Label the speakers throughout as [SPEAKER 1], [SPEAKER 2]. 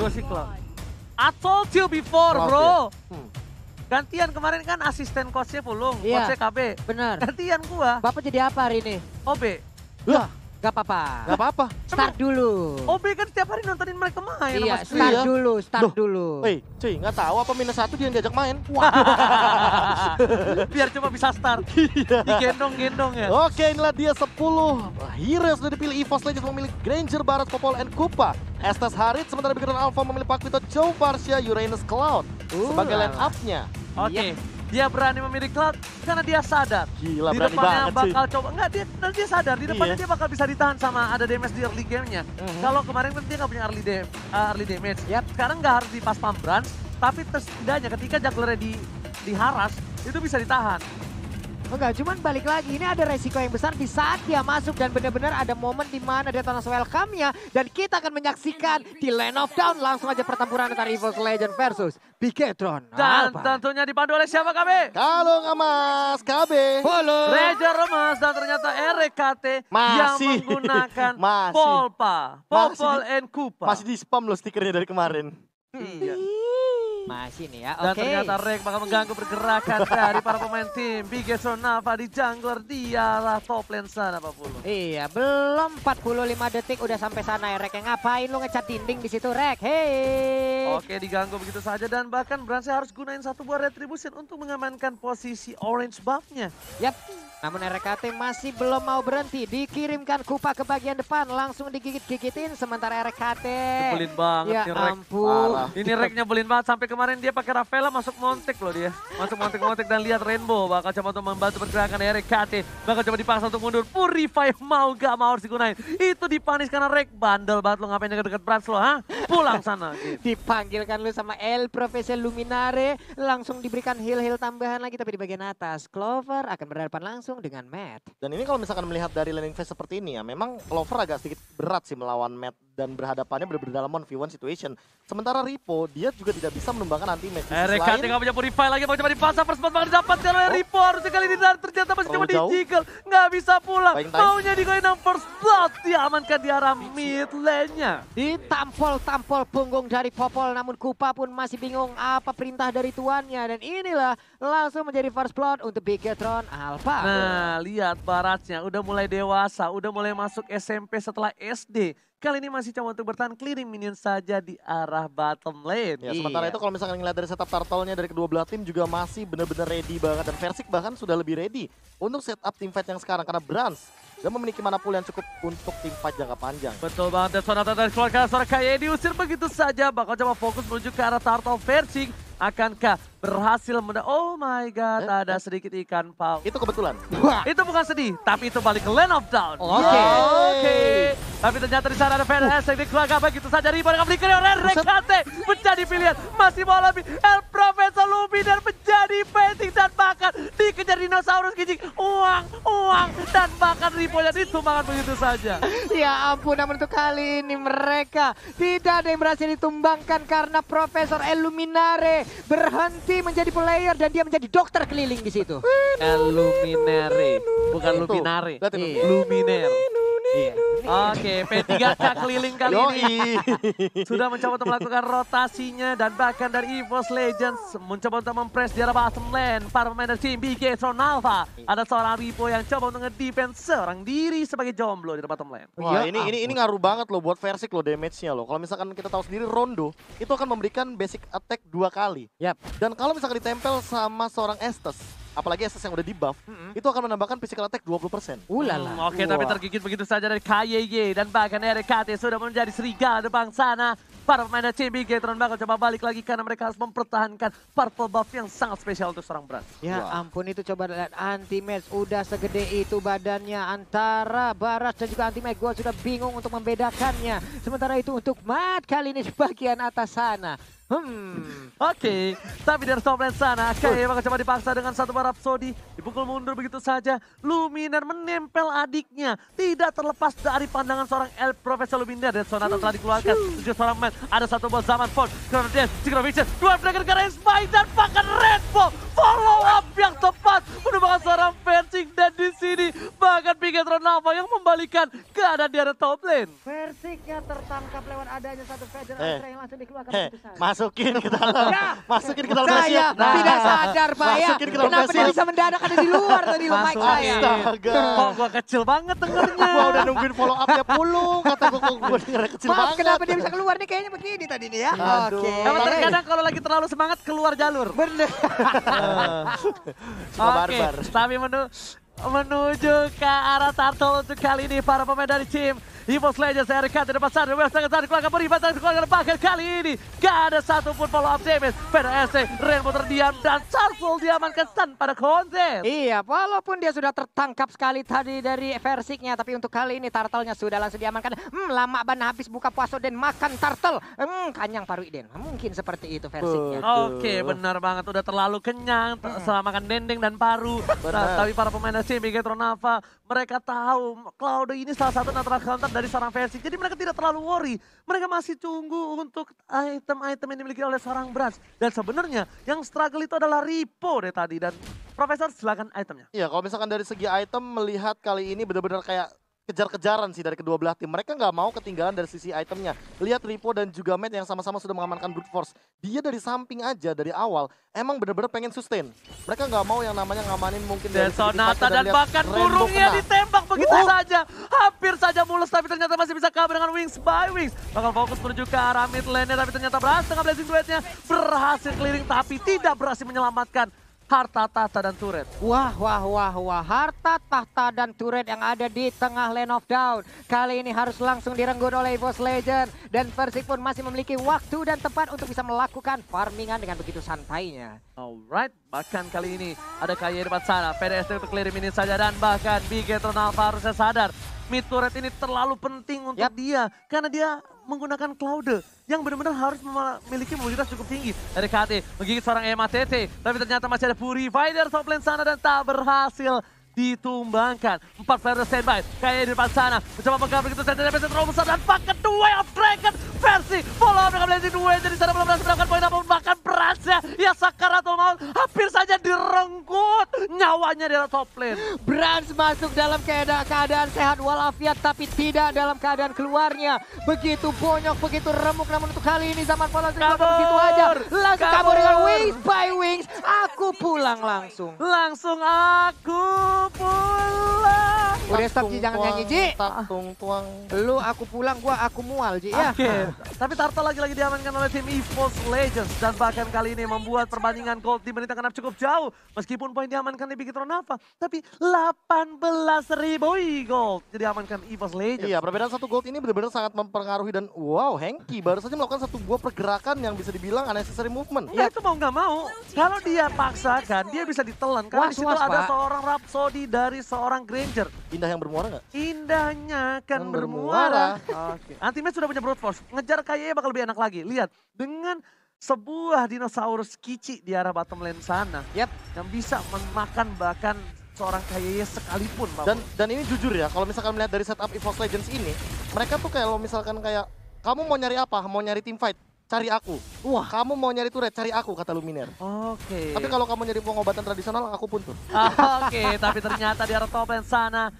[SPEAKER 1] Dua si Cloud. I told you before, bro. Gantian kemarin kan asisten coachnya Pulung, coachnya KB.
[SPEAKER 2] Bener.
[SPEAKER 1] Gantian gua.
[SPEAKER 2] Bapak jadi apa hari ini?
[SPEAKER 1] OB.
[SPEAKER 2] Lah, gak apa-apa.
[SPEAKER 3] Gak apa-apa.
[SPEAKER 2] Start dulu.
[SPEAKER 1] OB kan setiap hari nontonin mereka main.
[SPEAKER 2] Iya,
[SPEAKER 1] sama
[SPEAKER 2] start
[SPEAKER 3] Iya.
[SPEAKER 2] dulu, start
[SPEAKER 3] Loh,
[SPEAKER 2] dulu.
[SPEAKER 3] Woi, cuy, nggak tahu apa -1 dia yang diajak main.
[SPEAKER 1] Biar cuma bisa start. Digendong-gendong ya.
[SPEAKER 3] Oke, inilah dia 10 hero yang sudah dipilih. EVOS Legends memilih Granger, Barat, Popol, and Kupa. Estes Harit, sementara Big Drone Alpha memilih Pakvito, Chow, Varsha, Uranus, Cloud sebagai line up-nya.
[SPEAKER 1] Oke. Dia berani memilih Cloud karena dia sadar.
[SPEAKER 3] Gila,
[SPEAKER 1] Di
[SPEAKER 3] berani
[SPEAKER 1] depannya
[SPEAKER 3] banget sih.
[SPEAKER 1] bakal coba. Enggak, dia sadar. Di depannya
[SPEAKER 3] Iya.
[SPEAKER 1] dia bakal bisa ditahan sama ada damage di early game-nya. Kalau kemarin kan dia nggak punya early damage. Sekarang nggak harus di pas pump branch. Tapi setidaknya ketika junglernya diharas, itu bisa ditahan.
[SPEAKER 2] Enggak, cuman balik lagi, ini ada resiko yang besar di saat dia masuk dan benar-benar ada momen di mana dia Thanos welcome-nya dan kita akan menyaksikan di Lane of Down langsung aja pertempuran antara EVOS Legends versus Bigetron.
[SPEAKER 1] Dan tentunya dipandu oleh siapa KB?
[SPEAKER 3] Kalau nggak Mas, KB.
[SPEAKER 1] Ranger Remas dan ternyata RKT yang
[SPEAKER 3] Masih.
[SPEAKER 1] menggunakan
[SPEAKER 3] Masih.
[SPEAKER 1] Polpa, Popol and Kupa.
[SPEAKER 3] Masih di spam loh stikernya dari kemarin.
[SPEAKER 1] Iya.
[SPEAKER 2] Masih nih ya,
[SPEAKER 1] Dan
[SPEAKER 2] oke.
[SPEAKER 1] ternyata Rek bakal mengganggu pergerakan dari para pemain tim Bigetron Alpha di jungler dialah top lane sana Pak Pulu.
[SPEAKER 2] Iya, belum 45 detik udah sampai sana ya Rek. Yang ngapain lu ngecat dinding di situ Rek? Hei.
[SPEAKER 1] Oke, diganggu begitu saja dan bahkan Branche harus gunain satu buah retribution untuk mengamankan posisi orange buff-nya.
[SPEAKER 2] Yap. Namun RKT masih belum mau berhenti. Dikirimkan Kupa ke bagian depan. Langsung digigit-gigitin. Sementara RKT.
[SPEAKER 1] Nyebelin banget
[SPEAKER 2] Ya
[SPEAKER 1] nih Rek.
[SPEAKER 2] ampun.
[SPEAKER 3] Parah.
[SPEAKER 1] Ini Rek nyebelin banget sampai kemarin dia pakai Rafaela masuk montek loh dia. Masuk montek-montek dan lihat Rainbow bakal coba untuk membantu pergerakan RKT. Bakal coba dipaksa untuk mundur. Purify mau gak mau harus digunain. Itu dipanis karena Rek bandel banget lo ngapain deket-deket Branch lo, ha? Pulang sana. Gitu.
[SPEAKER 2] Dipanggilkan lu sama El Profesor Luminare. Langsung diberikan heal-heal tambahan lagi. Tapi di bagian atas. Clover akan berhadapan langsung dengan Matt.
[SPEAKER 3] Dan ini kalau misalkan melihat dari laning phase seperti ini ya, memang Clover agak sedikit berat sih melawan Matt dan berhadapannya benar-benar dalam 1v1 situation. Sementara Ripo, dia juga tidak bisa menumbangkan anti-match.
[SPEAKER 1] RKT gak punya Purify lagi, mau coba dipasang, first spot bakal didapatkan oleh Ripo. Harusnya kali ini ternyata masih coba
[SPEAKER 3] jauh.
[SPEAKER 1] di-jiggle. Gak bisa pulang,
[SPEAKER 3] Paling time.
[SPEAKER 1] maunya digoyang first blood. Diamankan di arah mid lane-nya.
[SPEAKER 2] Ditampol-tampol punggung dari Popol. Namun Kupa pun masih bingung apa perintah dari tuannya. Dan inilah langsung menjadi first blood untuk Bigetron Alpha.
[SPEAKER 1] Nah, lihat Baratnya udah mulai dewasa, udah mulai masuk SMP setelah SD. Kali ini masih coba untuk bertahan clearing minion saja di arah bottom lane.
[SPEAKER 3] Ya, sementara itu kalau misalkan ngeliat dari setup turtle-nya dari kedua belah tim juga masih benar-benar ready banget. Dan Versik bahkan sudah lebih ready untuk setup teamfight yang sekarang. Karena Branch dan memiliki mana pool yang cukup untuk teamfight jangka panjang.
[SPEAKER 1] Betul banget, dan Sonata dari keluarga suara Kaye diusir begitu saja. Bakal coba fokus menuju ke arah turtle Versik. Akankah berhasil oh my god, ada sedikit ikan paus.
[SPEAKER 3] Itu kebetulan.
[SPEAKER 1] Itu bukan sedih, tapi itu balik ke Land of Down.
[SPEAKER 2] Oke.
[SPEAKER 1] Oke. Tapi ternyata di sana ada VNS yang dikeluarkan begitu saja. Riba dengan berikan oleh RKT. Menjadi pilihan. Masih mau lebih. El Profesor Lumi dan menjadi painting dan bahkan dikejar dinosaurus gijing. Uang. Dan bahkan Riponya ditumbangkan begitu saja.
[SPEAKER 2] Ya ampun, namun untuk kali ini mereka tidak ada yang berhasil ditumbangkan karena Profesor Illuminare berhenti menjadi player dan dia menjadi dokter keliling di situ.
[SPEAKER 1] Luminare, bukan
[SPEAKER 3] Itu.
[SPEAKER 1] Luminare.
[SPEAKER 3] Lihat itu.
[SPEAKER 2] Iya.
[SPEAKER 1] Luminaire.
[SPEAKER 2] Iya.
[SPEAKER 1] Oke, P3K keliling kali ini. Sudah mencoba untuk melakukan rotasinya dan bahkan dari EVOS Legends mencoba untuk mempress di arah bottom lane. Para pemain dari tim Bigetron Alpha. Ada seorang Ripo yang coba untuk nge-defense seorang diri sebagai jomblo di bottom lane.
[SPEAKER 3] Wah,
[SPEAKER 2] Ya
[SPEAKER 3] ini ngaruh banget loh buat Versik loh damage-nya loh. Kalau misalkan kita tahu sendiri Rondo itu akan memberikan basic attack 2 kali.
[SPEAKER 2] Yap.
[SPEAKER 3] Dan kalau misalkan ditempel sama seorang Estes, apalagi Estes yang udah di buff, itu akan menambahkan physical attack 20%.
[SPEAKER 2] Ulala.
[SPEAKER 1] Oke, tapi
[SPEAKER 3] Wah.
[SPEAKER 1] tergigit begitu saja dari KYY dan bahkan RKT sudah menjadi serigala depan sana. Para pemain dari tim Bigetron bakal coba balik lagi karena mereka harus mempertahankan purple buff yang sangat spesial untuk seorang Branch.
[SPEAKER 2] Ya
[SPEAKER 3] Wah.
[SPEAKER 2] ampun, itu coba lihat anti-match udah segede itu badannya antara Baras dan juga anti-match. Gua sudah bingung untuk membedakannya. Sementara itu untuk Matt kali ini di bagian atas sana.
[SPEAKER 1] Oke, tapi dari top lane sana, Kaye bakal coba dipaksa dengan satu barap Rhapsody. Dipukul mundur begitu saja. Luminar menempel adiknya. Tidak terlepas dari pandangan seorang El Profesor Luminar. Dan Sonata telah dikeluarkan. Tujuh seorang man. Ada satu ball zaman Ford. Kemudian Signoviction. Dua Dragon Karen Spy dan bahkan Red Bull. Follow up yang tepat. Menemukan seorang Versing. Dan di sini bahkan Bigetron Nava yang membalikan keadaan di area top lane.
[SPEAKER 2] Versiknya tertangkap lewat adanya satu Fader Astra yang langsung dikeluarkan begitu saja.
[SPEAKER 3] Masukin ke dalam. Masukin ke dalam
[SPEAKER 2] Saya
[SPEAKER 3] Nah.
[SPEAKER 2] tidak sadar Pak ya.
[SPEAKER 3] Masukin ke dalam
[SPEAKER 2] Kenapa dia
[SPEAKER 3] Messi.
[SPEAKER 2] bisa mendadak ada di luar tadi lo mic saya.
[SPEAKER 3] Astaga.
[SPEAKER 1] Kok gua kecil banget dengernya.
[SPEAKER 3] Gua udah nungguin follow up-nya pulung. Kata gua dengernya kecil
[SPEAKER 2] Maaf
[SPEAKER 3] banget.
[SPEAKER 2] kenapa dia bisa keluar nih kayaknya begini tadi nih ya.
[SPEAKER 3] Aduh.
[SPEAKER 2] Oke.
[SPEAKER 1] Emang terkadang kalau lagi terlalu semangat keluar jalur.
[SPEAKER 2] Bener.
[SPEAKER 3] Cuma
[SPEAKER 1] Oke,
[SPEAKER 3] barbar.
[SPEAKER 1] tapi menuju ke arah Turtle untuk kali ini para pemain dari tim EVOS Legends RK di depan sana. West Tengah dikeluarkan beribat dan dikeluarkan bahkan kali ini gak ada satupun follow up damage. PDSC, Rainbow terdiam dan Turtle diamankan tanpa ada konten.
[SPEAKER 2] Iya, walaupun dia sudah tertangkap sekali tadi dari Versiknya, tapi untuk kali ini Turtle-nya sudah langsung diamankan. Lama banget habis buka puasa dan makan Turtle. Kanyang paru Iden. Mungkin seperti itu Versiknya.
[SPEAKER 1] Oke, benar banget. Udah terlalu kenyang setelah makan dendeng dan paru. Tapi para pemain dari tim Bigetron Nava, mereka tahu Cloud ini salah satu natural counter dari seorang versi. Jadi mereka tidak terlalu worry. Mereka masih tunggu untuk item-item yang dimiliki oleh seorang Brans. Dan sebenarnya yang struggle itu adalah Ripo deh tadi. Dan Profesor silakan itemnya.
[SPEAKER 3] Iya, kalau misalkan dari segi item melihat kali ini benar-benar kayak kejar-kejaran sih dari kedua belah tim. Mereka nggak mau ketinggalan dari sisi itemnya. Lihat Ripo dan juga Matt yang sama-sama sudah mengamankan brute force. Dia dari samping aja dari awal emang benar-benar pengen sustain. Mereka nggak mau yang namanya ngamanin mungkin dari
[SPEAKER 1] Dan Sonata dan bahkan burungnya ditembak begitu saja. Hampir saja mulus tapi ternyata masih bisa kabur dengan Wings by Wings. Bakal fokus menuju ke arah mid lane-nya tapi ternyata berhasil dengan Blazing Duetnya. Berhasil clearing tapi tidak berhasil menyelamatkan harta, tahta, dan turret.
[SPEAKER 2] Wah. Harta, tahta, dan turret yang ada di tengah Lane of Dawn. Kali ini harus langsung direnggut oleh EVOS Legends. Dan Versik pun masih memiliki waktu dan tempat untuk bisa melakukan farmingan dengan begitu santainya.
[SPEAKER 1] Alright, bahkan kali ini ada Kaye di depan sana. PDSC untuk clear ini saja dan bahkan Bigetron Nava harusnya sadar. Mid turret ini terlalu penting untuk dia. Karena dia menggunakan Cloud yang benar-benar harus memiliki mobilitas cukup tinggi. Dari KT menggigit seorang MATT. Tapi ternyata masih ada Purifier top lane sana dan tak berhasil ditumbangkan. 4 player standby. Kayak di depan sana. Mencoba menggabung begitu saja. DPS terlalu besar dan paket The Way of Dragon. Versi follow up dengan Blazing Duet. Jadi sana belum berhasil mendapatkan poin apapun. Bahkan berasnya ya Sakaratul Maut hampir saja direnggut nyawanya di top lane.
[SPEAKER 2] Brans masuk dalam keadaan sehat walafiat tapi tidak dalam keadaan keluarnya. Begitu bonyok, begitu remuk, namun untuk kali ini zaman pola begitu aja. Langsung kabur dengan Wings by Wings. Aku pulang langsung.
[SPEAKER 1] Langsung aku pulang.
[SPEAKER 2] Udah stop Ji, jangan nyanyi Ji.
[SPEAKER 3] Tung tuang.
[SPEAKER 2] Lu aku pulang, gua aku mual Ji ya.
[SPEAKER 1] Oke, tapi Turtle lagi-lagi diamankan oleh tim EVOS Legends. Dan bahkan kali ini membuat perbandingan Gold dibandingkan cukup jauh. Meskipun poin diamankan di Bigetron Nava. Tapi 18.000 Gold jadi diamankan EVOS Legends.
[SPEAKER 3] Iya, perbedaan satu gold ini benar-benar sangat mempengaruhi dan wow, Hengki baru saja melakukan satu buah pergerakan yang bisa dibilang unnecessary movement.
[SPEAKER 1] Ya itu mau nggak mau, kalau dia paksakan dia bisa ditelan. Karena di situ ada
[SPEAKER 2] Pak.
[SPEAKER 1] seorang Rhapsody dari seorang Granger.
[SPEAKER 3] Indah yang bermuara nggak?
[SPEAKER 1] Indahnya kan
[SPEAKER 3] Kan
[SPEAKER 1] bermuara.
[SPEAKER 3] bermuara.
[SPEAKER 1] Oke. Ultimate sudah punya brute force. Ngejar kayaknya bakal lebih enak lagi. Lihat, dengan sebuah dinosaurus kici di arah bottom lane sana. Yang bisa memakan bahkan seorang kayaknya sekalipun.
[SPEAKER 3] Dan ini jujur ya, kalau misalkan melihat dari setup EVOS Legends ini, mereka tuh kayak misalkan kayak, kamu mau nyari apa? Mau nyari team fight? Cari aku. Wah, kamu mau nyari turret? Cari aku, kata Luminar.
[SPEAKER 1] Oke.
[SPEAKER 3] Tapi kalau kamu nyari pengobatan tradisional, aku pun tuh.
[SPEAKER 1] Oke, tapi ternyata di arah top lane sana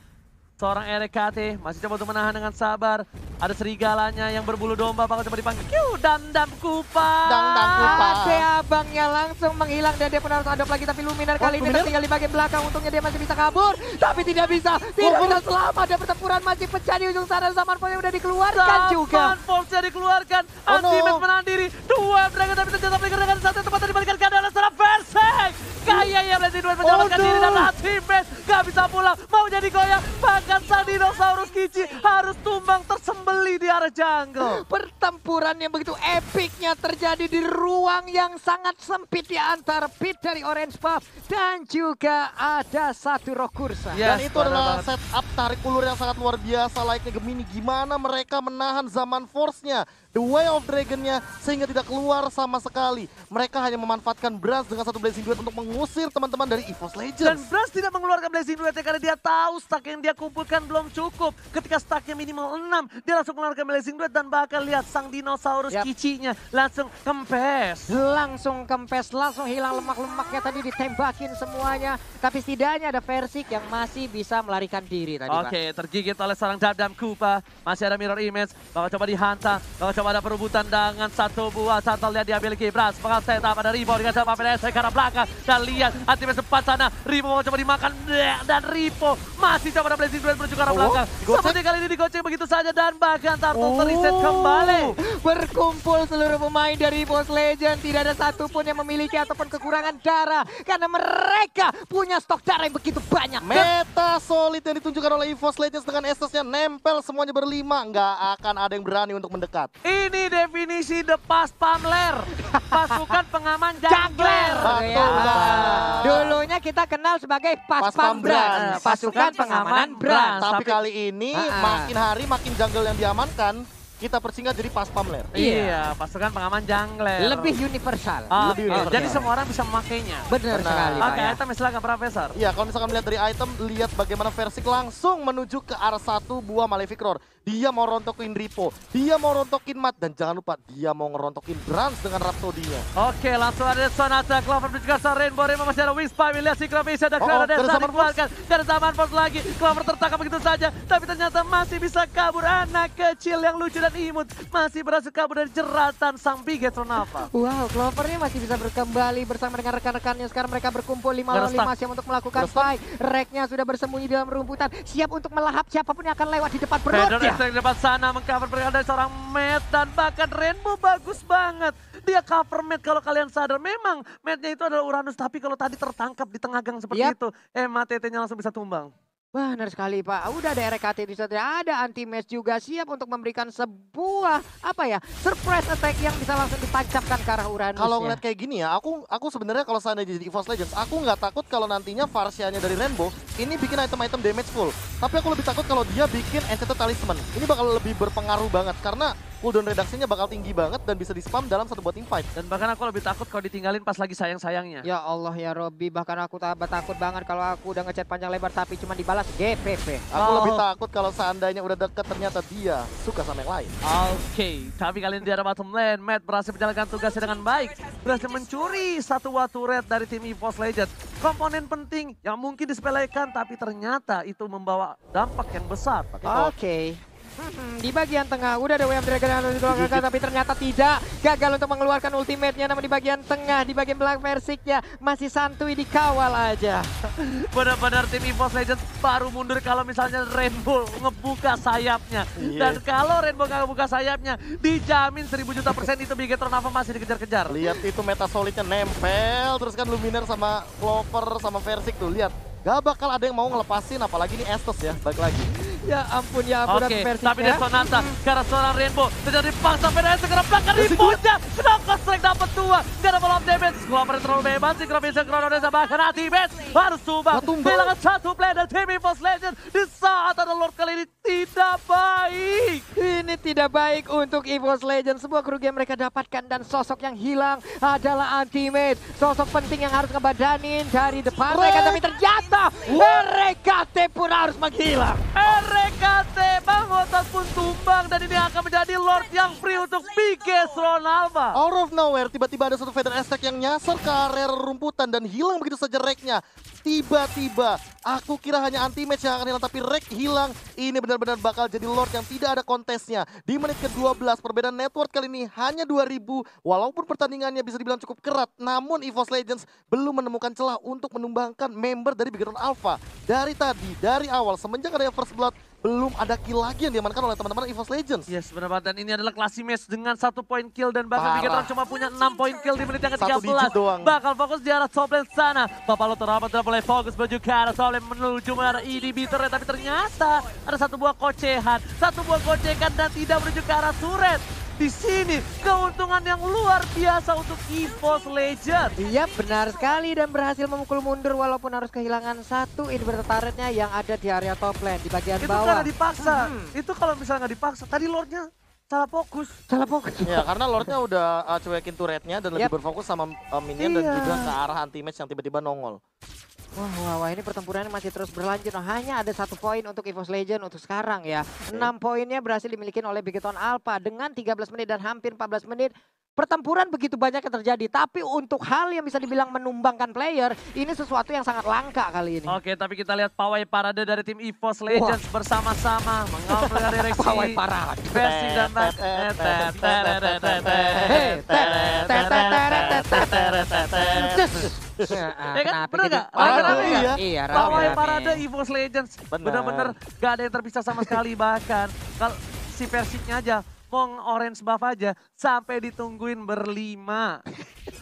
[SPEAKER 1] seorang RKT masih coba untuk menahan dengan sabar. Ada serigalanya yang berbulu domba bakal coba dipanggil. Dandam Kupa.
[SPEAKER 3] Dandam Kupa.
[SPEAKER 2] Ade abangnya langsung menghilang dan dia pun harus adop lagi. Tapi Luminar kali ini tertinggal di bagian belakang. Untungnya dia masih bisa kabur. Tapi tidak bisa. Tidak bisa selamat. Ada pertempuran masih pecah di ujung sana. Zaman Force udah dikeluarkan juga.
[SPEAKER 1] Zaman Force dikeluarkan. Ultimate menahan diri. Dua Dragon tapi ternyata Flicker dengan satu tempat dibalikan ke adalah seorang Versek. Kayak ya Blazing Duet menyelamatkan diri dan Ultimate gak bisa pulang. Mau jadi goyang. Bahkan sang dinosaurus Kici harus tumbang tersembeli di arah jungle.
[SPEAKER 2] pertempuran yang begitu epicnya terjadi di ruang yang sangat sempit di antara pit dari Orange Buff dan juga ada satu Rokursa.
[SPEAKER 1] Yes,
[SPEAKER 3] Dan itu adalah
[SPEAKER 1] benar
[SPEAKER 3] setup tarik ulur yang sangat luar biasa layaknya Gemini. Gimana mereka menahan zaman Force-nya, The Way of Dragon-nya sehingga tidak keluar sama sekali. Mereka hanya memanfaatkan Brans dengan satu Blazing Duet untuk mengusir teman-teman dari EVOS
[SPEAKER 1] Dan
[SPEAKER 3] Legends.
[SPEAKER 1] Brans tidak mengeluarkan Blazing Duetnya karena dia tahu stack yang dia kumpulkan belum cukup. Ketika stacknya minimal 6, dia langsung mengeluarkan Blazing Duet dan bahkan lihat sang dinosaurus kicinya langsung kempes.
[SPEAKER 2] Langsung kempes, langsung hilang lemak-lemaknya tadi ditembakin semuanya. Tapi setidaknya ada Versik yang masih bisa melarikan diri tadi, Pak.
[SPEAKER 1] Oke, tergigit oleh seorang Dam Kupa. Masih ada mirror image, bakal coba dihantam, bakal coba ada perebutan dengan satu buah shuttle yang diambil Kibras. Bakal setup ada Ripo dengan sama PDS ke arah belakang. Dan lihat anti-match depan sana, Ripo mau coba dimakan dan Ripo masih coba ada Blazing Duet menuju ke arah belakang. Seperti kali ini digoceng begitu saja dan bahkan Turtle terreset kembali.
[SPEAKER 2] Berkumpul seluruh pemain dari EVOS Legend. Tidak ada satupun yang memiliki ataupun kekurangan darah. Karena mereka punya stok darah yang begitu banyak.
[SPEAKER 3] Meta solid yang ditunjukkan oleh EVOS Legends dengan Estes-nya nempel semuanya berlima. Nggak akan ada yang berani untuk mendekat.
[SPEAKER 1] Ini definisi The Pas Pamler. Pasukan pengaman jungler.
[SPEAKER 3] Betul banget.
[SPEAKER 2] Dulunya kita kenal sebagai Pas Pambrans. Pasukan pengamanan Brans.
[SPEAKER 3] Tapi kali ini makin hari makin jungle yang diamankan, kita persingkat jadi Pas Pamler.
[SPEAKER 1] Iya, pasukan pengaman jungler.
[SPEAKER 2] Lebih universal.
[SPEAKER 3] Lebih universal.
[SPEAKER 1] Jadi semua orang bisa memakainya.
[SPEAKER 2] Benar sekali, Pak.
[SPEAKER 1] Oke,
[SPEAKER 2] Ya.
[SPEAKER 1] item silakan Profesor.
[SPEAKER 3] Iya, kalau misalkan melihat dari item, lihat bagaimana Versik langsung menuju ke arah satu buah Malefic Roar. Dia mau rontokin Ripo, dia mau rontokin Mat, dan jangan lupa dia mau ngerontokin Brans dengan Rhapsody-nya.
[SPEAKER 1] Oke, langsung ada Sonata, Clover dan juga Rainbow. Rainbow masih ada Wingspy, lihat Synchrovision dan Clover dan saat dikeluarkan. Dari zaman Force lagi, Clover tertangkap begitu saja. Tapi ternyata masih bisa kabur anak kecil yang lucu dan imut. Masih berhasil kabur dari jeratan sang Bigetron Alpha.
[SPEAKER 2] Wow, Clovernya masih bisa berkembali bersama dengan rekan-rekannya. Sekarang mereka berkumpul 5 lawan 5 siap untuk melakukan fight. Reknya sudah bersembunyi dalam rumputan, siap untuk melahap siapapun yang akan lewat di depan perutnya.
[SPEAKER 1] Di depan sana mengcover dari seorang Matt dan bahkan Rainbow bagus banget. Dia cover Matt kalau kalian sadar. Memang Matt-nya itu adalah Uranus, tapi kalau tadi tertangkap di tengah gang seperti itu, MATT-nya langsung bisa tumbang.
[SPEAKER 2] Benar sekali, Pak. Udah ada RKT di sana, ada anti-match juga siap untuk memberikan sebuah surprise attack yang bisa langsung ditancapkan ke arah Uranus.
[SPEAKER 3] Kalau ngeliat kayak gini ya, aku sebenarnya kalau seandainya jadi EVOS Legends, aku nggak takut kalau nantinya Farsia-nya dari Rainbow ini bikin item-item damage full. Tapi aku lebih takut kalau dia bikin Enchanted Talisman. Ini bakal lebih berpengaruh banget karena cooldown redaksinya bakal tinggi banget dan bisa di-spam dalam satu buat teamfight.
[SPEAKER 1] Dan bahkan aku lebih takut kalau ditinggalin pas lagi sayang-sayangnya.
[SPEAKER 2] Ya Allah ya Robby, bahkan aku takut banget kalau aku udah ngechat panjang lebar tapi cuma dibalas GPP.
[SPEAKER 3] Aku lebih takut kalau seandainya udah deket ternyata dia suka sama yang lain.
[SPEAKER 1] Oke, tapi kali ini di arah bottom lane, Matt berhasil menjalankan tugasnya dengan baik. Berhasil mencuri satu turret dari tim EVOS Legends. Komponen penting yang mungkin disepelekan tapi ternyata itu membawa dampak yang besar.
[SPEAKER 2] Oke. Di bagian tengah udah ada WM Dragon yang dikeluarkan tapi ternyata tidak, gagal untuk mengeluarkan ultimate-nya. Namun di bagian tengah, di bagian belakang Versiknya masih santuy dikawal aja.
[SPEAKER 1] Benar-benar tim EVOS Legends baru mundur kalau misalnya Rainbow ngebuka sayapnya. Dan kalau Rainbow nggak ngebuka sayapnya, dijamin 1000 juta % itu Bigetron Alpha masih dikejar-kejar.
[SPEAKER 3] Lihat itu meta solidnya nempel, terus kan Luminar sama Clover sama Versik tuh, lihat. Gak bakal ada yang mau ngelepasin, apalagi ini Estes ya, balik lagi.
[SPEAKER 2] Ya ampun
[SPEAKER 1] Oke, tapi dia Sonata karena seorang Rainbow terjadi paksa PDS segera belakang Ripo-nya. Kenapa strike dapat 2? Gak ada follow up damage. Clover terlalu bebas, Synchrovision Chronodes bahkan Anti-Match harus tumbang. Kehilangan satu player dari tim EVOS Legends di saat ada Lord kali ini tidak baik.
[SPEAKER 2] Ini tidak baik untuk EVOS Legends. Sebuah kerugian mereka dapatkan dan sosok yang hilang adalah Anti-Match. Sosok penting yang harus ngebadanin dari depan mereka, tapi ternyata RKT pun harus menghilang.
[SPEAKER 1] RKT Bang Otot pun tumbang dan ini akan menjadi Lord yang free untuk Bigetron Alpha.
[SPEAKER 3] Out of nowhere, tiba-tiba ada satu Feather Attack yang nyasar ke area rumputan dan hilang begitu saja Reknya. Tiba-tiba, aku kira hanya anti-match yang akan hilang, tapi Rek hilang. Ini benar-benar bakal jadi Lord yang tidak ada kontesnya. Di menit ke-12, perbedaan network kali ini hanya 2000. Walaupun pertandingannya bisa dibilang cukup kerat, namun EVOS Legends belum menemukan celah untuk menumbangkan member dari Bigetron Alpha. Dari tadi, dari awal, semenjak ada First Blood, belum ada kill lagi yang diamankan oleh teman-teman EVOS Legends.
[SPEAKER 1] Yes, benar banget. Dan ini adalah classy match dengan 1 poin kill dan bahkan Bigetron cuma punya 6 poin kill di menit yang
[SPEAKER 3] Satu digit
[SPEAKER 1] ke-13.
[SPEAKER 3] doang.
[SPEAKER 1] Bakal fokus di arah top lane sana. Papalo Torabat tidak boleh fokus menuju ke arah top lane menuju ke arah inhibitor, tapi ternyata ada satu buah kocehan dan tidak menuju ke arah turret. Di sini keuntungan yang luar biasa untuk EVOS Legend.
[SPEAKER 2] Iya benar sekali dan berhasil memukul mundur walaupun harus kehilangan satu inverter turretnya yang ada di area top lane di bagian
[SPEAKER 1] Itu
[SPEAKER 2] bawah.
[SPEAKER 1] karena dipaksa. Itu kalau misalnya nggak dipaksa, tadi Lordnya salah fokus.
[SPEAKER 2] Salah fokus.
[SPEAKER 3] Ya karena Lordnya udah cuekin turretnya dan lebih
[SPEAKER 2] Yap.
[SPEAKER 3] berfokus sama minion dan
[SPEAKER 1] Iya.
[SPEAKER 3] juga ke arah anti-match yang tiba-tiba nongol.
[SPEAKER 2] Wah, ini pertempurannya masih terus berlanjut. Nah, hanya ada 1 poin untuk EVOS Legend untuk sekarang ya. 6 poinnya berhasil dimiliki oleh Bigeton Alpha dengan 13 menit dan hampir 14 menit. Pertempuran begitu banyak yang terjadi, tapi untuk hal yang bisa dibilang menumbangkan player, ini sesuatu yang sangat langka kali ini.
[SPEAKER 1] Oke, tapi kita lihat pawai parade dari tim EVOS Legends bersama-sama mengambil direksi.
[SPEAKER 2] Pawai parade.
[SPEAKER 1] Versi dan Ya kan, bener nggak? Rame-rame
[SPEAKER 3] Iya.
[SPEAKER 1] nggak?
[SPEAKER 2] Iya,
[SPEAKER 1] Pawai
[SPEAKER 2] rame-rame.
[SPEAKER 1] parade EVOS Legends.
[SPEAKER 3] Bener.
[SPEAKER 1] Bener-bener gak ada yang terpisah sama sekali. Bahkan kalau si Persiknya aja, Pong orange buff aja sampai ditungguin berlima.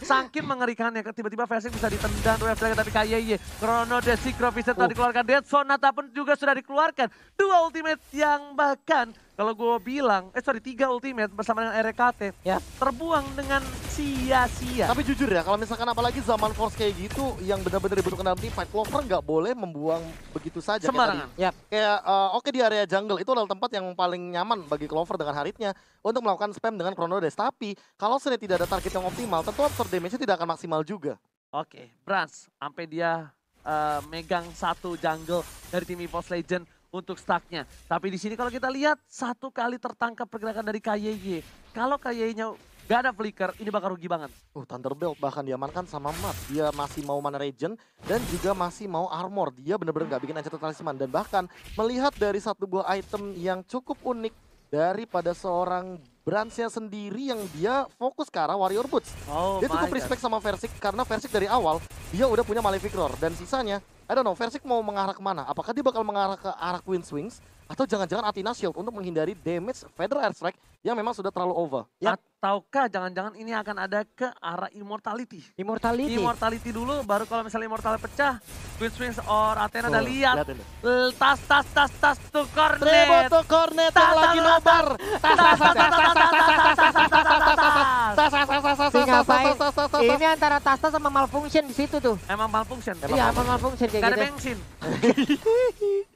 [SPEAKER 1] Saking mengerikannya, tiba-tiba Versik bisa ditendang wave dragon tapi KYY. Chrono Death Synchro Vision telah dikeluarkan, Death Sonata pun juga sudah dikeluarkan. 2 ultimate yang bahkan kalau gue bilang, 3 ultimate bersama dengan RKT
[SPEAKER 2] Ya.
[SPEAKER 1] terbuang dengan sia-sia.
[SPEAKER 3] Tapi jujur ya, kalau misalkan apalagi zaman Force kayak gitu yang benar-benar dibutuhkan dalam team fight, Clover nggak boleh membuang begitu saja.
[SPEAKER 1] Sembarangan.
[SPEAKER 2] Yap.
[SPEAKER 3] Kayak oke di area jungle itu adalah tempat yang paling nyaman bagi Clover dengan Haritnya untuk melakukan spam dengan Chrono Dash. Tapi kalau sudah tidak ada target yang optimal, tentu absorb damage-nya tidak akan maksimal juga.
[SPEAKER 1] Oke, Brans sampai dia megang 1 jungle dari tim EVOS Legend untuk stacknya. Tapi di sini kalau kita lihat 1 kali tertangkap pergerakan dari KYY. Kalau KYY-nya gak ada flicker, ini bakal rugi banget.
[SPEAKER 3] Thunderbolt bahkan diamankan sama Mat. Dia masih mau mana regen dan juga masih mau armor. Dia benar-benar nggak bikin Enchanted Talisman. Dan bahkan melihat dari 1 buah item yang cukup unik daripada seorang Bransnya sendiri yang dia fokus ke arah Warrior Boots.
[SPEAKER 1] Oh
[SPEAKER 3] Dia cukup respect sama Versik karena Versik dari awal dia udah punya Malefic Roar. Dan sisanya, I don't know, Versik mau mengarah kemana? Apakah dia bakal mengarah ke arah Queen Swings? Atau jangan-jangan Athena Shield untuk menghindari damage Feather Airstrike yang memang sudah terlalu over.
[SPEAKER 1] Ataukah jangan-jangan ini akan ada ke arah Immortality?
[SPEAKER 2] Immortality.
[SPEAKER 1] Immortality dulu, baru kalau misalnya Immortality pecah, Queen Swings or Athena udah lihat.
[SPEAKER 3] Lihat ini.
[SPEAKER 1] Tas to cornet.
[SPEAKER 3] Trebo to cornet yang lagi nobar.
[SPEAKER 2] Si ngapain? Ini antara Tasta sama Malfunction di situ tuh.
[SPEAKER 1] Emang malfunction.
[SPEAKER 2] Iya, emang Malfunction kayak
[SPEAKER 1] Gak ada
[SPEAKER 2] gitu.
[SPEAKER 1] bensin.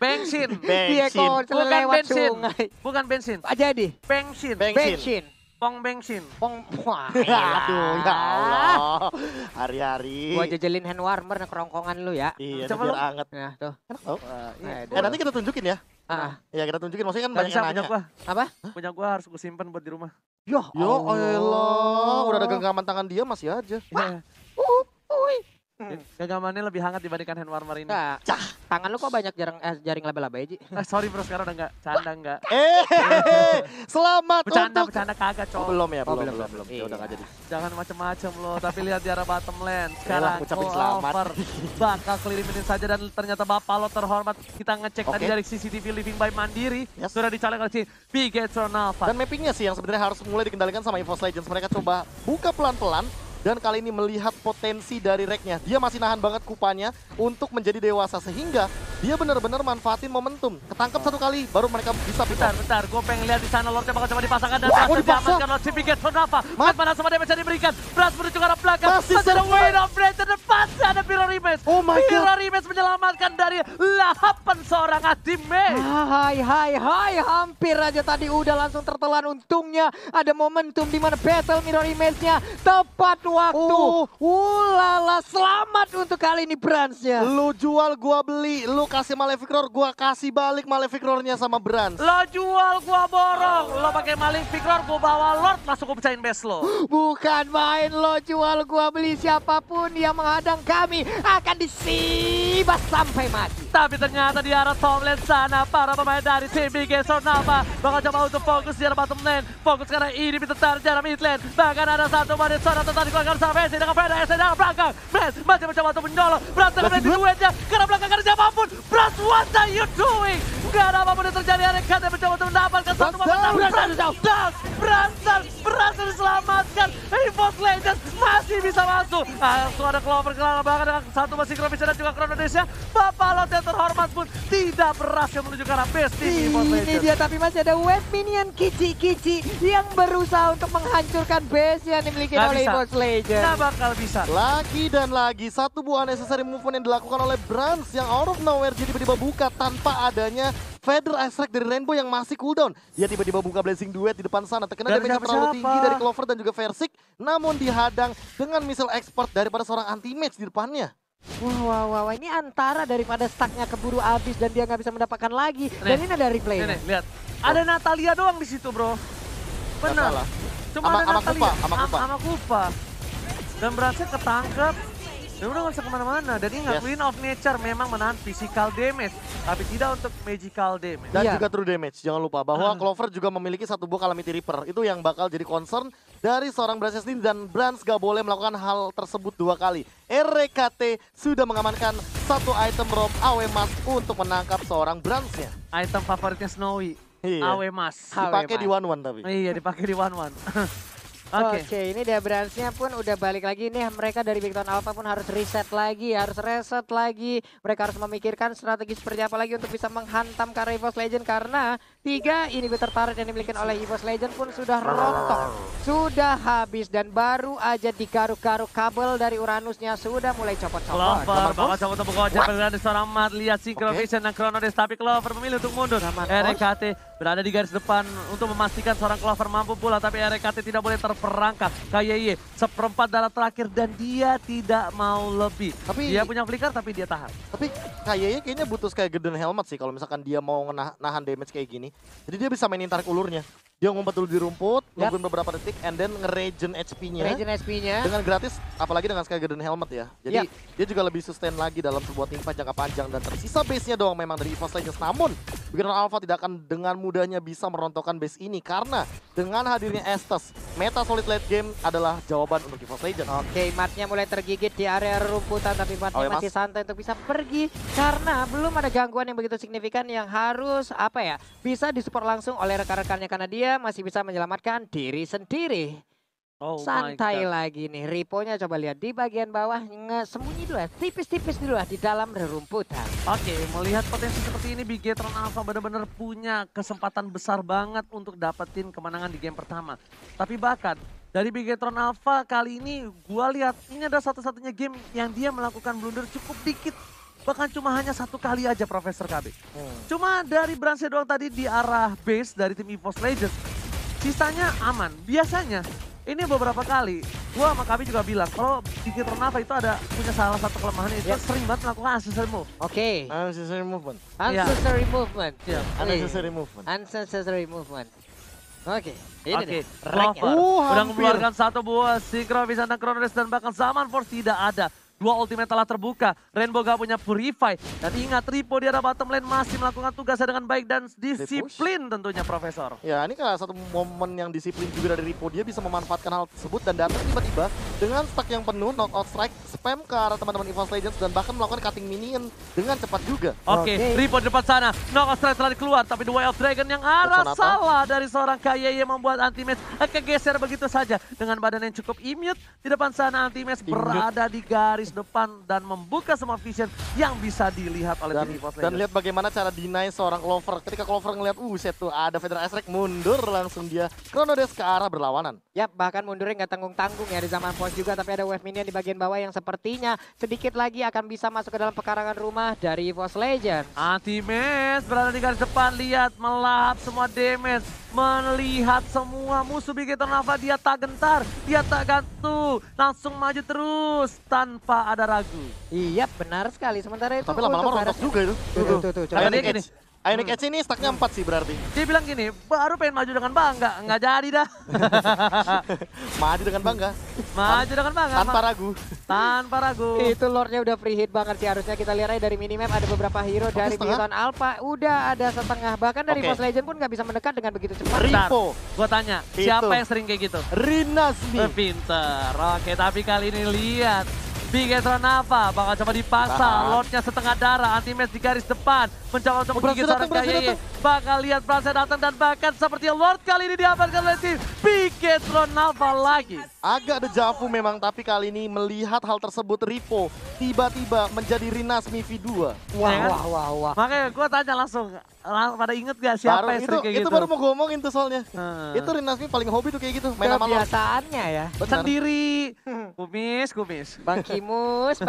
[SPEAKER 1] Bensin.
[SPEAKER 2] Dia kok
[SPEAKER 1] Bukan
[SPEAKER 2] lewat
[SPEAKER 1] bensin.
[SPEAKER 2] sungai.
[SPEAKER 1] Bukan bensin.
[SPEAKER 2] Jadi,
[SPEAKER 1] Bensin.
[SPEAKER 2] bensin.
[SPEAKER 1] Pong bensin.
[SPEAKER 2] Pong. Wah,
[SPEAKER 3] Aduh, ya Allah. Hari-hari.
[SPEAKER 2] Gua jajelin hand warmer ke rongkongan lu ya.
[SPEAKER 3] Iya,
[SPEAKER 1] Coba
[SPEAKER 3] biar
[SPEAKER 1] lu.
[SPEAKER 3] anget.
[SPEAKER 2] Nah, tuh.
[SPEAKER 3] Enak tau.
[SPEAKER 1] Iya.
[SPEAKER 3] Nanti kita tunjukin ya.
[SPEAKER 2] Ah,
[SPEAKER 3] Iya, kita tunjukin. Maksudnya kan
[SPEAKER 1] Gak
[SPEAKER 3] banyak
[SPEAKER 1] bisa
[SPEAKER 3] yang
[SPEAKER 1] punya
[SPEAKER 3] nanya.
[SPEAKER 1] gua.
[SPEAKER 2] apa?
[SPEAKER 1] Punya gua harus gue simpen buat di rumah.
[SPEAKER 2] Yo,
[SPEAKER 3] Yo, Allah. Udah ada genggaman tangan dia masih aja.
[SPEAKER 1] Iya.
[SPEAKER 2] Uy.
[SPEAKER 1] Genggamannya lebih hangat dibandingkan hand warmer ini.
[SPEAKER 2] Nah, tangan lu kok banyak jaring laba-laba ya, Ji?
[SPEAKER 1] Sorry bro, sekarang udah enggak. Canda enggak.
[SPEAKER 3] Selamat untuk...
[SPEAKER 1] Bercanda kagak,
[SPEAKER 3] Oh,
[SPEAKER 1] cowok.
[SPEAKER 3] belum ya,
[SPEAKER 2] Oh,
[SPEAKER 3] belum.
[SPEAKER 2] belum.
[SPEAKER 3] Ya udah
[SPEAKER 2] Iya.
[SPEAKER 3] gak jadi.
[SPEAKER 1] Jangan macem-macem loh, tapi lihat di arah bottom lane. Sekarang
[SPEAKER 3] ucapin
[SPEAKER 1] all
[SPEAKER 3] selamat.
[SPEAKER 1] over. Bakal kelilimin saja dan ternyata Bapak lo terhormat. Kita ngecek tadi
[SPEAKER 3] Oke.
[SPEAKER 1] dari CCTV Living by Mandiri.
[SPEAKER 3] Yes.
[SPEAKER 1] Sudah dicolek oleh si Bigetron Alpha.
[SPEAKER 3] Dan mappingnya sih yang sebenarnya harus mulai dikendalikan sama EVOS Legends. Mereka coba buka pelan-pelan. Dan kali ini melihat potensi dari Reknya. Dia masih nahan banget kupanya untuk menjadi dewasa. Sehingga dia benar-benar manfaatin momentum. Ketangkep 1 kali, baru mereka bisa pick off.
[SPEAKER 1] Bentar, gue pengen lihat di sana Lordnya bakal coba dipasangkan dan
[SPEAKER 3] Wah,
[SPEAKER 1] berhasil
[SPEAKER 3] dipaksa.
[SPEAKER 1] diamankan oleh si Bigetron Alpha.
[SPEAKER 3] Mat.
[SPEAKER 1] Mana sama damage yang diberikan. Bras menuju ke arah belakang.
[SPEAKER 3] Masih
[SPEAKER 1] Masih ada
[SPEAKER 3] survive.
[SPEAKER 1] Win of Rage depan. Ada Mirror Image.
[SPEAKER 3] Oh my God.
[SPEAKER 1] Mirror Image menyelamatkan dari 8 seorang teammate.
[SPEAKER 2] Hai, hampir aja tadi udah langsung tertelan. Untungnya ada momentum di mana Battle Mirror Image-nya tepat waktu. Ulala, selamat untuk kali ini Bransnya.
[SPEAKER 3] Lu jual, gua beli. Lu kasih Malefic Roar, gua kasih balik Malefic Roar-nya sama Brans.
[SPEAKER 1] Lo jual, gua borong. Lo pakai Malefic Roar, gua bawa Lord, langsung gua pecahin base lo.
[SPEAKER 2] Bukan main lo jual gua beli, siapapun yang menghadang kami akan disibas sampai mati.
[SPEAKER 1] Tapi ternyata di arah top lane sana, para pemain dari tim Bigetron Alpha bakal coba untuk fokus di arah bottom lane. Fokus karena ini bisa terjadi mid lane. Bahkan ada 1 menit seorang tadi dikeluarkan sama Messi dengan Feda SC dengan belakang. Mes masih mencoba untuk menyolong. Bras terkena di duetnya karena belakang karena siapapun. Bras, what are you doing? Gak ada apapun yang terjadi. Rekan yang mencoba untuk mendapatkan 1 momentum. Bras berhasil diselamatkan. EVOS Legends masih masih bisa masuk. Langsung ada Clover kehilangan bahkan dengan satu masih Synchrovision dan juga Chronodesia. Bapak Lot yang terhormat pun tidak berhasil menuju ke arah base tim EVOS
[SPEAKER 2] Ini
[SPEAKER 1] Legends.
[SPEAKER 2] dia, tapi masih ada wave minion Kici yang berusaha untuk menghancurkan base yang dimiliki
[SPEAKER 1] Nggak
[SPEAKER 2] oleh
[SPEAKER 1] bisa.
[SPEAKER 2] EVOS Legends.
[SPEAKER 1] Nggak bakal bisa.
[SPEAKER 3] Lagi dan lagi satu buah necessary movement yang dilakukan oleh Brans yang out of nowhere jadi tiba-tiba buka tanpa adanya Feather Extract dari Rainbow yang masih cooldown. Dia tiba-tiba buka Blazing Duet di depan sana. Terkena
[SPEAKER 1] Dari
[SPEAKER 3] damage yang terlalu
[SPEAKER 1] siapa-siapa.
[SPEAKER 3] tinggi dari Clover dan juga Versik. Namun dihadang dengan missile expert daripada seorang anti-mage di depannya.
[SPEAKER 2] Wah, ini antara daripada stacknya keburu habis dan dia nggak bisa mendapatkan lagi. Dan ini ada replay.
[SPEAKER 1] Nih, lihat. Ada Natalia doang di situ, bro. Benar.
[SPEAKER 3] salah.
[SPEAKER 1] Cuma
[SPEAKER 3] Ama-
[SPEAKER 1] ada
[SPEAKER 3] ama
[SPEAKER 1] Natalia.
[SPEAKER 3] Kupa, ama Kupa.
[SPEAKER 1] Ama Kupa. Dan berhasil ketangkep. Dan udah gak usah kemana-mana. Dan ingat,
[SPEAKER 3] Yes.
[SPEAKER 1] Queen of Nature memang menahan physical damage. Tapi tidak untuk magical damage.
[SPEAKER 3] Dan
[SPEAKER 2] Iya.
[SPEAKER 3] juga true damage. Jangan lupa bahwa Clover juga memiliki satu buah Calamity Reaper. Itu yang bakal jadi concern dari seorang Brans sendiri. Dan Brans gak boleh melakukan hal tersebut 2 kali. RKT sudah mengamankan satu item rob Awemas untuk menangkap seorang Bransnya.
[SPEAKER 1] Item favoritnya Snowy.
[SPEAKER 3] Iya.
[SPEAKER 1] Awe Mas.
[SPEAKER 3] Dipakai di
[SPEAKER 2] Mas.
[SPEAKER 3] 1-1 tapi.
[SPEAKER 1] Iya, dipakai di 1-1.
[SPEAKER 2] Oke,
[SPEAKER 1] Oke.
[SPEAKER 2] ini dia Bransnya pun udah balik lagi nih. Mereka dari Big Town Alpha pun harus reset lagi, harus reset lagi. Mereka harus memikirkan strategi seperti apa lagi untuk bisa menghantam karena EVOS Legend. Karena 3 inhibitor turret yang dimiliki oleh EVOS Legend pun sudah rontok, sudah habis. Dan baru aja digaruk-garuk kabel dari Uranusnya sudah mulai copot-copot.
[SPEAKER 1] Clover bakal coba untuk buka wajah dari seorang Mat. Lihat Synchrovision dan Chronodes. Tapi Clover memilih untuk mundur.
[SPEAKER 2] Zaman
[SPEAKER 1] RKT berada di garis depan untuk memastikan seorang Clover mampu pula. Tapi RKT tidak boleh terperangkap. KYY seperempat darah terakhir dan dia tidak mau lebih.
[SPEAKER 3] Tapi-
[SPEAKER 1] Dia punya flicker tapi dia tahan.
[SPEAKER 3] Tapi kayaknya butuh kayak Golden Helmet sih kalau misalkan dia mau nahan damage kayak gini. Jadi dia bisa mainin tarik ulurnya. Dia ngumpet dulu di rumput,
[SPEAKER 2] Yap.
[SPEAKER 3] nungguin beberapa detik, and then nge-regen HP-nya.
[SPEAKER 2] Regen SP-nya.
[SPEAKER 3] Dengan gratis, apalagi dengan Sky Golden Helmet ya. Jadi dia juga lebih sustain lagi dalam sebuah teamfight jangka panjang. Dan tersisa base-nya doang memang dari EVOS Legends. Namun, Beginner Alpha tidak akan dengan mudahnya bisa merontokkan base ini. Karena dengan hadirnya Estes, meta solid late game adalah jawaban untuk EVOS Legends.
[SPEAKER 2] Oke, Matnya mulai tergigit di area rumputan, tapi Matnya
[SPEAKER 3] Mas.
[SPEAKER 2] masih santai untuk bisa pergi karena belum ada gangguan yang begitu signifikan yang harus bisa disupport langsung oleh rekan-rekannya karena dia masih bisa menyelamatkan diri sendiri.
[SPEAKER 1] Oh
[SPEAKER 2] Santai
[SPEAKER 1] my God.
[SPEAKER 2] lagi nih, Riponya coba lihat di bagian bawah sembunyi dulu, tipis-tipis dulu di dalam rerumputan.
[SPEAKER 1] Oke, melihat potensi seperti ini, Bigetron Alpha benar-benar punya kesempatan besar banget untuk dapetin kemenangan di game pertama. Tapi bahkan dari Bigetron Alpha kali ini gua lihat ini adalah satu-satunya game yang dia melakukan blunder cukup dikit. Bahkan cuma hanya 1 kali aja Profesor KB. Cuma dari Bransnya doang tadi di arah base dari tim EVOS Legends. Sisanya aman. Biasanya ini beberapa kali gua sama Kabi juga bilang kalau Bigetron Alpha itu ada punya salah satu kelemahan itu sering banget melakukan unnecessary move.
[SPEAKER 2] Oke,
[SPEAKER 3] Unnecessary movement.
[SPEAKER 2] unnecessary movement.
[SPEAKER 1] Iya.
[SPEAKER 3] Unnecessary movement.
[SPEAKER 2] Unnecessary movement. Oke, ini
[SPEAKER 1] Oke,
[SPEAKER 2] dia. Rank-nya.
[SPEAKER 1] Clover udah
[SPEAKER 3] hampir.
[SPEAKER 1] mengeluarkan satu buah Synchrovision dan Chronodes dan bahkan Zaman Force tidak ada. 2 ultimate telah terbuka, Rainbow gak punya Purify. Dan ingat, Ripo di arah bottom lane masih melakukan tugasnya dengan baik dan disiplin tentunya Profesor.
[SPEAKER 3] Ya, ini kayak satu momen yang disiplin juga dari Ripo. Dia bisa memanfaatkan hal tersebut dan datang tiba-tiba dengan stack yang penuh, knockout strike, spam ke arah teman-teman EVOS Legends dan bahkan melakukan cutting minion dengan cepat juga.
[SPEAKER 1] Oke,
[SPEAKER 2] Oke.
[SPEAKER 1] Ripo di depan sana. Knockout strike telah keluar, tapi The Way of Dragon yang arah
[SPEAKER 3] Sonata.
[SPEAKER 1] salah dari seorang KYY membuat Anti-Match kegeser begitu saja. Dengan badan yang cukup immute, di depan sana Anti-Match berada di garis depan dan membuka semua vision yang bisa dilihat oleh tim EVOS
[SPEAKER 3] Dan
[SPEAKER 1] Legends.
[SPEAKER 3] lihat bagaimana cara deny seorang Clover. Ketika Clover ngeliat, set tuh ada Feather Extract, mundur langsung dia. Chronodes ke arah berlawanan.
[SPEAKER 2] Yap, bahkan mundurnya nggak tanggung-tanggung ya di Zaman Force juga, tapi ada wave minion di bagian bawah yang sepertinya sedikit lagi akan bisa masuk ke dalam pekarangan rumah dari EVOS Legends.
[SPEAKER 1] Anti-Match berada di garis depan, lihat melahap semua damage. Melihat semua musuh Bigetron Alpha, dia tak gentar, dia tak gantung. Langsung maju terus tanpa ada ragu.
[SPEAKER 2] Iya, benar sekali. Sementara itu
[SPEAKER 3] Tapi lama-lama
[SPEAKER 2] untuk
[SPEAKER 3] rontok
[SPEAKER 2] Baras-
[SPEAKER 3] juga itu.
[SPEAKER 2] Tuh, coba
[SPEAKER 1] Ionic
[SPEAKER 2] lihat.
[SPEAKER 1] ini.
[SPEAKER 3] Ionic Edge ini stacknya 4 sih berarti.
[SPEAKER 1] Dia bilang gini, baru pengen maju dengan bangga, nggak jadi dah.
[SPEAKER 3] Maju dengan bangga,
[SPEAKER 1] Maju dengan bangga,
[SPEAKER 3] tanpa ragu.
[SPEAKER 1] tanpa ragu.
[SPEAKER 2] Itu lordnya udah free hit banget sih, harusnya kita lihat aja dari minimap ada beberapa hero dari
[SPEAKER 3] setengah?
[SPEAKER 2] Bigetron Alpha udah ada setengah, bahkan dari
[SPEAKER 3] Oke.
[SPEAKER 2] EVOS Legends pun nggak bisa mendekat dengan begitu cepat.
[SPEAKER 1] Bentar,
[SPEAKER 3] Ripo.
[SPEAKER 1] gue tanya,
[SPEAKER 3] Itu.
[SPEAKER 1] siapa yang sering kayak gitu?
[SPEAKER 3] Rinasmi.
[SPEAKER 1] Pinter. Oke, tapi kali ini lihat. Bigetron Nava bakal coba dipaksa,
[SPEAKER 3] Tahan.
[SPEAKER 1] Lordnya setengah darah, Anti-Match di garis depan. Mencoba untuk menggigit
[SPEAKER 3] Berhasil
[SPEAKER 1] seorang
[SPEAKER 3] datang, berhasil
[SPEAKER 1] KYY. Bakal lihat Brase datang dan bahkan seperti Lord kali ini diamankan oleh tim Bigetron Nava lagi.
[SPEAKER 3] Agak dejavu memang, tapi kali ini melihat hal tersebut Ripo tiba-tiba menjadi Rinasmi V2.
[SPEAKER 2] Wah.
[SPEAKER 1] Makanya gue tanya langsung pada inget gak siapa yang sering kayak
[SPEAKER 3] itu
[SPEAKER 1] gitu?
[SPEAKER 3] baru mau ngomongin tuh soalnya.
[SPEAKER 1] Hmm.
[SPEAKER 3] Itu Rinasmi paling hobi tuh kayak gitu, main sama Lord.
[SPEAKER 2] Kebiasaannya ya.
[SPEAKER 3] Benar.
[SPEAKER 1] Sendiri. Kumis.
[SPEAKER 2] Bang Kimus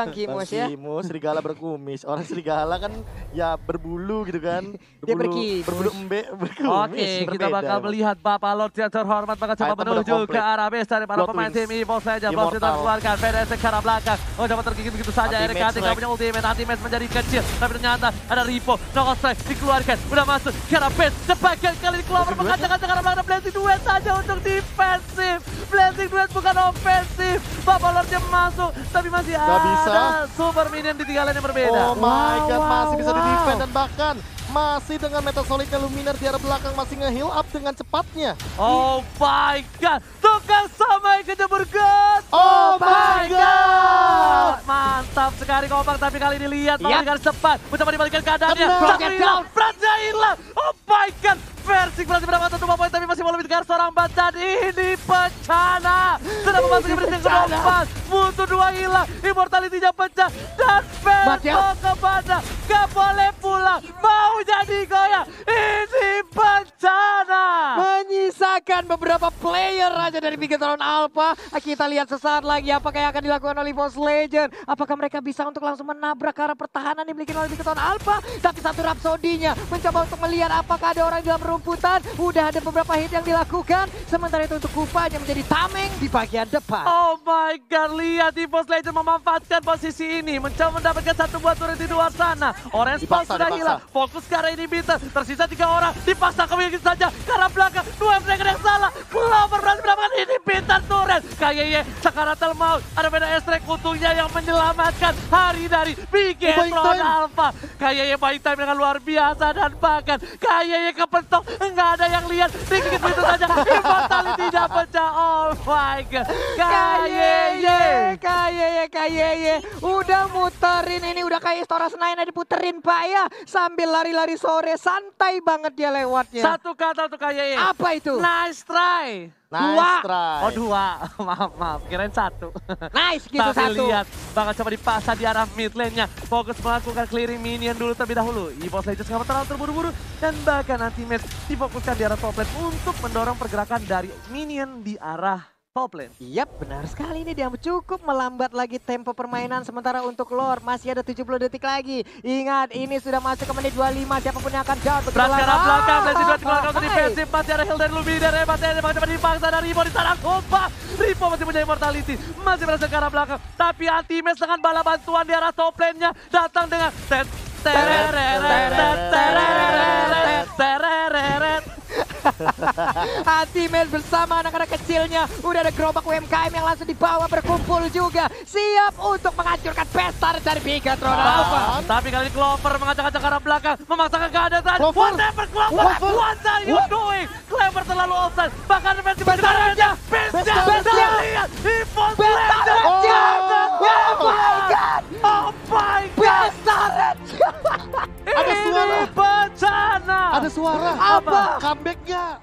[SPEAKER 2] ya.
[SPEAKER 3] Kimus, serigala berkumis. Orang serigala kan ya berbulu gitu kan.
[SPEAKER 2] Dia berkimus.
[SPEAKER 3] Berbulu berkumis.
[SPEAKER 1] Oke, kita
[SPEAKER 3] berbeda
[SPEAKER 1] bakal
[SPEAKER 3] emang.
[SPEAKER 1] melihat Bapak Lord yang terhormat bakal coba
[SPEAKER 3] Item udah
[SPEAKER 1] menuju ke
[SPEAKER 3] komplit.
[SPEAKER 1] arah base dari para
[SPEAKER 3] Blood
[SPEAKER 1] pemain
[SPEAKER 3] Wings.
[SPEAKER 1] tim EVO saja. Bos
[SPEAKER 3] Immortal.
[SPEAKER 1] sudah keluarkan, VDS ke arah belakang. Oh, coba tergigit begitu saja.
[SPEAKER 3] Anti-match
[SPEAKER 1] RKT nggak
[SPEAKER 3] strike.
[SPEAKER 1] punya ultimate, Anti-Match menjadi kecil. Tapi ternyata ada Ripo, Knockout Strike dikeluarkan. Udah masuk ke arah base. Cepat kali ini Clover mengacak-acak arah belakang. Blazing duet saja untuk defensif. Blazing duet bukan ofensif. Bapak Lordnya masuk, tapi masih
[SPEAKER 3] Nggak bisa.
[SPEAKER 1] ada super minion di tiga lane yang berbeda.
[SPEAKER 3] Oh my god,
[SPEAKER 2] Wow,
[SPEAKER 3] masih bisa
[SPEAKER 2] wow.
[SPEAKER 3] di-defend dan bahkan masih dengan Metal Solidnya Luminar di arah belakang masih nge-heal up dengan cepatnya.
[SPEAKER 1] Oh my god, tukang samai kejebur god.
[SPEAKER 3] Oh my god.
[SPEAKER 1] Mantap sekali Kompak, tapi kali ini lihat
[SPEAKER 2] Yap.
[SPEAKER 1] dengan cepat mencoba dibalikan keadaannya.
[SPEAKER 3] Kena.
[SPEAKER 1] Satu
[SPEAKER 2] Get
[SPEAKER 1] hilang,
[SPEAKER 2] down.
[SPEAKER 1] Praja hilang. Oh my god, Versik berhasil mendapatkan 2 poin tapi masih mau lebih dekat seorang bat dan ini Pencana sudah memasuki menit yang keempat. Butuh 2 hilang, Immortality-nya pecah dan
[SPEAKER 2] Mati,
[SPEAKER 1] Verso kepada gak boleh pulang, mau jadi goyang. Ini Pencana.
[SPEAKER 2] Menyisakan beberapa player aja dari Bigetron Alpha. Kita lihat sesaat lagi apakah yang akan dilakukan oleh Boss Legend. Apakah mereka bisa untuk langsung menabrak ke arah pertahanan yang dimiliki oleh Bigetron Alpha. Tapi satu Rhapsody-nya mencoba untuk melihat apakah ada orang di dalam rumputan. Udah ada beberapa hit yang dilakukan. Sementara itu untuk Kufa hanya menjadi tameng di bagian depan.
[SPEAKER 1] Oh my god, lihat di Boss Legend memanfaatkan posisi ini. Mencoba mendapatkan satu buah turret di luar sana. Orange Pulse
[SPEAKER 3] Dipaksa,
[SPEAKER 1] sudah
[SPEAKER 3] dipaksa.
[SPEAKER 1] hilang. Fokus ke arah inhibitor. Tersisa 3 orang. Dipaksa kembali saja. Ke arah belakang. 2 Dragon yang salah. Clover berhasil mendapatkan inhibitor turret. KYY Sakaratul Maut. Ada beda Estrek utuhnya yang menyelamatkan hari dari Bigetron
[SPEAKER 3] Buying time.
[SPEAKER 1] Alpha. KYY buying time dengan luar biasa. Dan bahkan KYY kepentok. Enggak ada yang lihat. Dikit begitu saja. Immortality-nya pecah. Oh my god.
[SPEAKER 2] KYY. Udah muterin ini, udah kayak Istora Senayan diputerin Pak ya. Sambil lari-lari sore, santai banget dia lewatnya.
[SPEAKER 1] Satu kata untuk KYY.
[SPEAKER 2] Apa itu?
[SPEAKER 1] Nice try.
[SPEAKER 3] Nice try.
[SPEAKER 1] Oh 2, maaf, kirain 1.
[SPEAKER 2] Nice gitu
[SPEAKER 1] Tapi
[SPEAKER 2] satu.
[SPEAKER 1] lihat, bakal coba dipaksa di arah mid lane-nya. Fokus melakukan clearing minion dulu terlebih dahulu. EVOS Legends nggak terlalu terburu-buru. Dan bahkan Anti-Match difokuskan di arah top lane untuk mendorong pergerakan dari minion di arah top lane.
[SPEAKER 2] Yap, benar sekali ini dia cukup melambat lagi tempo permainan. Sementara untuk Lord masih ada 70 detik lagi. Ingat, ini sudah masuk ke menit 25. Siapapun yang akan down.
[SPEAKER 1] Berat ke arah belakang, Blazing Duet dikeluarkan untuk
[SPEAKER 2] Hai.
[SPEAKER 1] defensif. Masih ada heal dari Luminar, hebatnya bakal coba dipaksa dari Ripo di sana. Kompak, Ripo masih punya immortality. Masih berhasil ke arah belakang. Tapi Anti-Match dengan bala bantuan di arah top lane-nya. Datang dengan tereret.
[SPEAKER 2] Anti-Match bersama anak-anak kecilnya. Udah ada gerobak UMKM yang langsung dibawa berkumpul juga. Siap untuk menghancurkan pesta dari Bigetron Alpha.
[SPEAKER 1] Tapi kali ini Clover mengacak-acak ke arah belakang, memaksakan keadaan.
[SPEAKER 3] Clover.
[SPEAKER 1] Whatever Clover,
[SPEAKER 3] Clover.
[SPEAKER 1] what are you doing? Clover terlalu offside. Bahkan defensi besarnya. Besta, lihat. EVOS Legends.
[SPEAKER 3] Oh my
[SPEAKER 2] God.
[SPEAKER 1] Oh my god.
[SPEAKER 3] Ada suara.
[SPEAKER 1] Ini bencana.
[SPEAKER 3] Ada suara.
[SPEAKER 2] Apa?
[SPEAKER 3] Comeback-nya